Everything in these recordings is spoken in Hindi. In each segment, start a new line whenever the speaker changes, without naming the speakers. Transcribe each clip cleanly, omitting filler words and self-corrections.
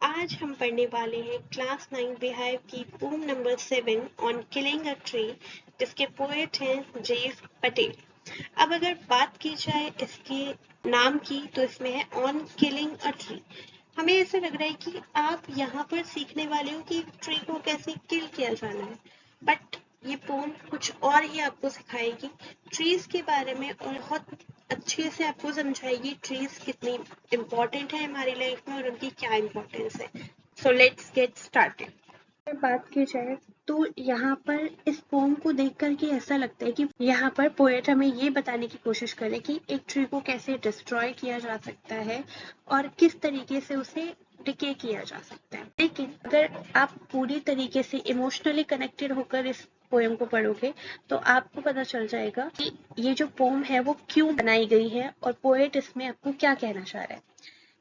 आज हम पढ़ने वाले हैं क्लास 9 बिहाइव की poem number 7 on killing a tree, जिसके पोएट हैं जेफ पटेल। अब अगर बात की जाए इसके नाम की तो इसमें है ऑन किलिंग अ ट्री। हमें ऐसा लग रहा है कि आप यहाँ पर सीखने वाले हो कि ट्री को कैसे किल किया जाना है, बट ये पोम कुछ और ही आपको सिखाएगी ट्रीज के बारे में, और बहुत अच्छे से आपको समझाएगी ट्रीज कितनी इम्पोर्टेंट है हमारी लाइफ में और उनकी क्या इम्पोर्टेंस है। So let's get started. अगर बात की जाए तो यहाँ पर इस पोम को देख करके ऐसा लगता है कि यहाँ पर पोएट हमें ये बताने की कोशिश करे कि एक ट्री को कैसे डिस्ट्रॉय किया जा सकता है और किस तरीके से उसे डिके किया जा सकता है। लेकिन अगर आप पूरी तरीके से इमोशनली कनेक्टेड होकर इस पोएम को पढ़ोगे तो आपको पता चल जाएगा कि ये जो पोम है वो क्यों बनाई गई है और पोएट इसमें आपको क्या कहना चाह रहा है।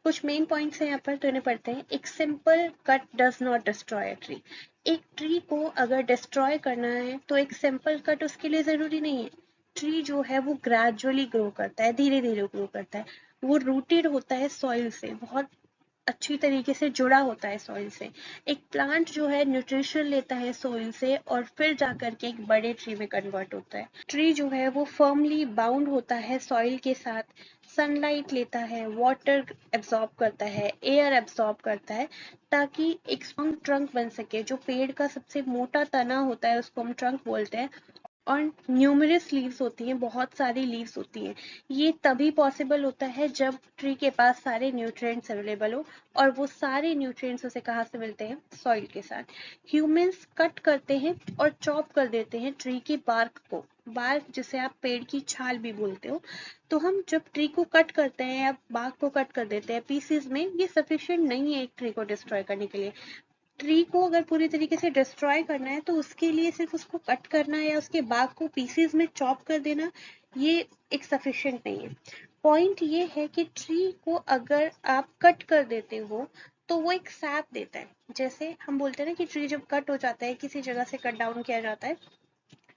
कुछ मेन पॉइंट्स हैं यहाँ पर, तो इन्हें पढ़ते हैं। एक simple cut does not destroy a tree. एक ट्री को अगर डिस्ट्रॉय करना है तो एक सिंपल कट उसके लिए जरूरी नहीं है। ट्री जो है वो ग्रेजुअली ग्रो करता है, धीरे धीरे ग्रो करता है। वो रूटेड होता है सॉइल से, बहुत अच्छी तरीके से जुड़ा होता है सॉइल से। एक प्लांट जो है न्यूट्रिशन लेता है सॉइल से और फिर जाकर के एक बड़े ट्री में कन्वर्ट होता है। ट्री जो है वो फर्मली बाउंड होता है सॉइल के साथ, सनलाइट लेता है, वाटर एब्जॉर्ब करता है, एयर एब्जॉर्ब करता है, ताकि एक स्ट्रॉन्ग ट्रंक बन सके। जो पेड़ का सबसे मोटा तना होता है उसको हम ट्रंक बोलते हैं, और न्यूमरस लीव्स होती हैं, बहुत सारी लीव्स होती हैं। ये तभी पॉसिबल होता है जब ट्री के पास सारे न्यूट्रिएंट्स अवेलेबल हो, और वो सारे न्यूट्रिएंट्स उसे कहाँ से मिलते हैं? सॉइल के साथ। ह्यूमंस कट करते हैं और चॉप कर देते हैं ट्री की बार्क को, बार्क जिसे आप पेड़ की छाल भी बोलते हो। तो हम जब ट्री को कट करते हैं या बार्क को कट कर देते हैं पीसेस में, ये सफिशिएंट नहीं है एक ट्री को डिस्ट्रॉय करने के लिए। ट्री को अगर पूरी तरीके से डिस्ट्रॉय करना है तो उसके लिए सिर्फ उसको कट करना या उसके बाग को पीसेस में चॉप कर देना, ये एक सफिशिएंट नहीं है। पॉइंट ये है कि ट्री को अगर आप कट कर देते हो तो वो एक सैप देता है। जैसे हम बोलते हैं ना कि ट्री जब कट हो जाता है, किसी जगह से कट डाउन किया जाता है,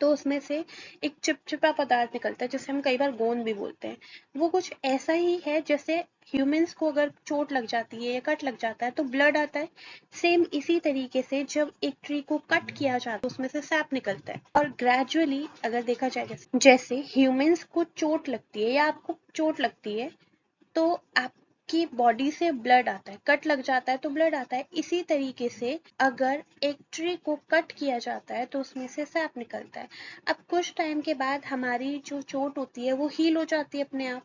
तो उसमें से एक चिपचिपा पदार्थ निकलता है जिसे हम कई बार गोंद भी बोलते हैं। वो कुछ ऐसा ही है जैसे ह्यूमंस को अगर चोट लग जाती है या कट लग जाता है तो ब्लड आता है। सेम इसी तरीके से जब एक ट्री को कट किया जाता है उसमें से सैप निकलता है। और ग्रेजुअली अगर देखा जाए, जैसे ह्यूमंस को चोट लगती है या आपको चोट लगती है तो आपकी बॉडी से ब्लड आता है, कट लग जाता है तो ब्लड आता है। इसी तरीके से अगर एक ट्री को कट किया जाता है तो उसमें से सैप निकलता है। अब कुछ टाइम के बाद हमारी जो चोट होती है वो हील हो जाती है अपने आप,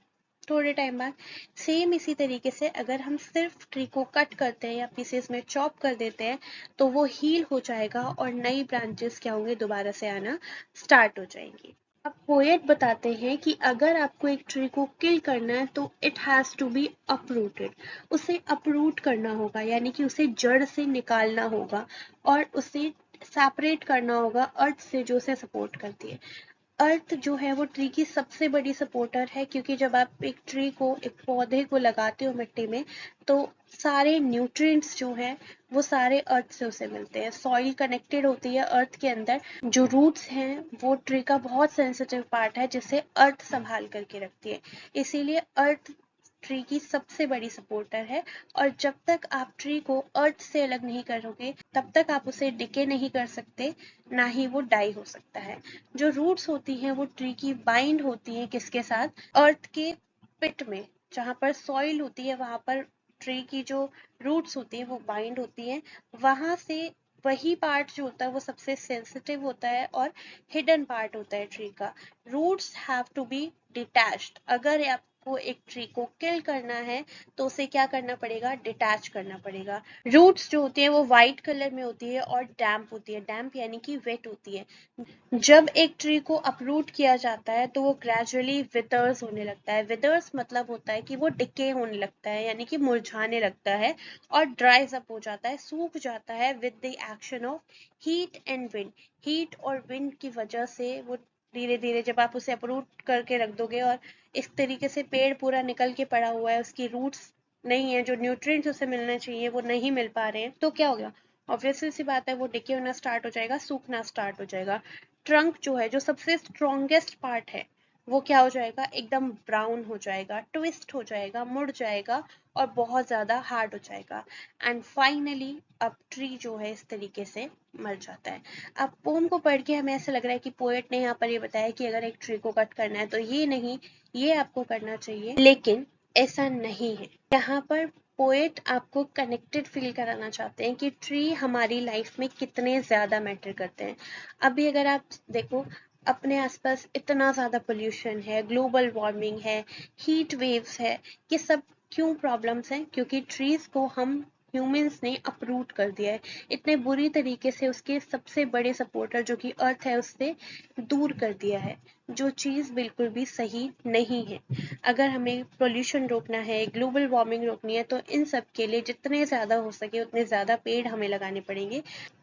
थोड़े टाइम बाद। सेम इसी तरीके से अगर हम सिर्फ ट्री को कट करते हैं या पीसेस में चॉप कर देते हैं तो वो हील हो जाएगा और नई ब्रांचेस क्या होंगे, दोबारा से आना स्टार्ट हो जाएंगी। अब पोएट बताते हैं कि अगर आपको एक ट्री को किल करना है तो it has to be uprooted. उसे अपरूट करना होगा, यानी कि उसे जड़ से निकालना होगा और उसे सेपरेट करना होगा अर्थ से जो उसे सपोर्ट करती है। अर्थ जो है वो ट्री की सबसे बड़ी सपोर्टर है, क्योंकि जब आप एक ट्री को, एक पौधे को लगाते हो मिट्टी में तो सारे न्यूट्रिएंट्स जो हैं वो सारे अर्थ से उसे मिलते हैं। सॉइल कनेक्टेड होती है अर्थ के अंदर। जो रूट्स हैं वो ट्री का बहुत सेंसिटिव पार्ट है जिसे अर्थ संभाल करके रखती है। इसीलिए अर्थ ट्री की सबसे बड़ी सपोर्टर है, और जब तक आप ट्री को अर्थ से अलग नहीं करोगे तब तक आप उसे डिके नहीं कर सकते, ना ही वो डाई हो सकता है। जो रूट्स होती हैं वो ट्री की बाइंड होती हैं किसके साथ? अर्थ के पिट में, जहाँ पर सॉइल होती है वहां पर ट्री की जो रूट्स होती है वो बाइंड होती हैं। वहां से वही पार्ट जो होता है वो सबसे सेंसिटिव होता है और हिडन पार्ट होता है ट्री का। Roots have to be detached. अगर आपको एक ट्री को किल करना है तो उसे क्या करना पड़ेगा? डिटैच करना पड़ेगा। रूट्स जो होती है वो व्हाइट कलर में होती है और डैम्प होती है। डैम्प यानी कि वेट होती है। जब एक ट्री को अपरूट किया जाता है तो वो ग्रेजुअली विदर्स होने लगता है। विदर्स मतलब होता है कि वो डिके होने लगता है, यानी कि मुरझाने लगता है और ड्राइज अप हो जाता है, सूख जाता है with the action of heat and wind. Heat और विंड की वजह से वो धीरे धीरे, जब आप उसे अपरूट करके रख दोगे और इस तरीके से पेड़ पूरा निकल के पड़ा हुआ है, उसकी रूट्स नहीं है, जो न्यूट्रिएंट्स उसे मिलने चाहिए वो नहीं मिल पा रहे हैं, तो क्या हो गया? ऑब्वियसली सी बात है, वो डिके होना स्टार्ट हो जाएगा, सूखना स्टार्ट हो जाएगा। ट्रंक जो है, जो सबसे स्ट्रॉन्गेस्ट पार्ट है, वो क्या हो जाएगा? एकदम ब्राउन हो जाएगा, ट्विस्ट हो जाएगा, मुड़ जाएगा और बहुत ज़्यादा हार्ड हो जाएगा एंड फाइनली अब ट्री जो है इस तरीके से मर जाता है। अब पोम को पढ़ के हमें ऐसा लग रहा है कि पोएट ने यहाँ पर ये बताया कि अगर एक ट्री को कट करना है तो ये नहीं, ये आपको करना चाहिए, लेकिन ऐसा नहीं है। यहाँ पर पोएट आपको कनेक्टेड फील कराना चाहते हैं कि ट्री हमारी लाइफ में कितने ज़्यादा मैटर करते हैं। अभी अगर आप देखो अपने आसपास इतना ज़्यादा पोल्यूशन है, ग्लोबल वार्मिंग है, हीट वेव्स है, ये सब क्यों प्रॉब्लम्स हैं? क्योंकि ट्रीज को हम ह्यूमंस ने अपरूट कर दिया है इतने बुरी तरीके से, उसके सबसे बड़े सपोर्टर जो कि अर्थ है उससे दूर कर दिया है, जो चीज़ बिल्कुल भी सही नहीं है। अगर हमें पोल्यूशन रोकना है, ग्लोबल वार्मिंग रोकनी है, तो इन सब के लिए जितने ज़्यादा हो सके उतने ज़्यादा पेड़ हमें लगाने पड़ेंगे।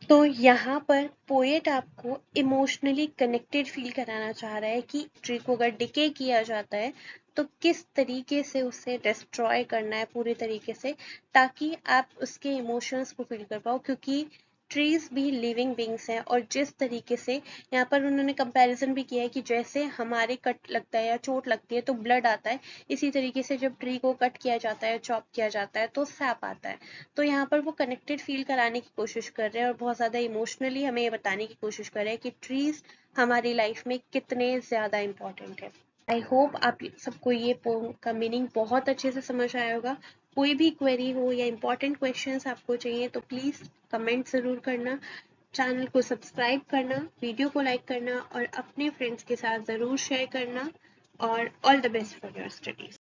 तो यहाँ पर पोएट आपको इमोशनली कनेक्टेड फील कराना चाह रहा है कि ट्री को अगर डिके किया जाता है तो किस तरीके से उसे डिस्ट्रॉय करना है पूरी तरीके से, ताकि आप उसके इमोशंस को फील कर पाओ, क्योंकि ट्रीज भी लिविंग बींग्स हैं। और जिस तरीके से यहाँ पर उन्होंने कंपैरिजन भी किया है कि जैसे हमारे कट लगता है या चोट लगती है तो ब्लड आता है, इसी तरीके से जब ट्री को कट किया जाता है, चॉप किया जाता है, तो सैप आता है। तो यहाँ पर वो कनेक्टेड फील कराने की कोशिश कर रहे हैं और बहुत ज़्यादा इमोशनली हमें ये बताने की कोशिश कर रहे हैं कि ट्रीज हमारी लाइफ में कितने ज़्यादा इम्पोर्टेंट है। आई होप आप सबको ये पोम का मीनिंग बहुत अच्छे से समझ आया होगा। कोई भी क्वेरी हो या इम्पोर्टेंट क्वेश्चंस आपको चाहिए तो प्लीज़ कमेंट ज़रूर करना, चैनल को सब्सक्राइब करना, वीडियो को लाइक करना और अपने फ्रेंड्स के साथ ज़रूर शेयर करना। और all the best for your studies.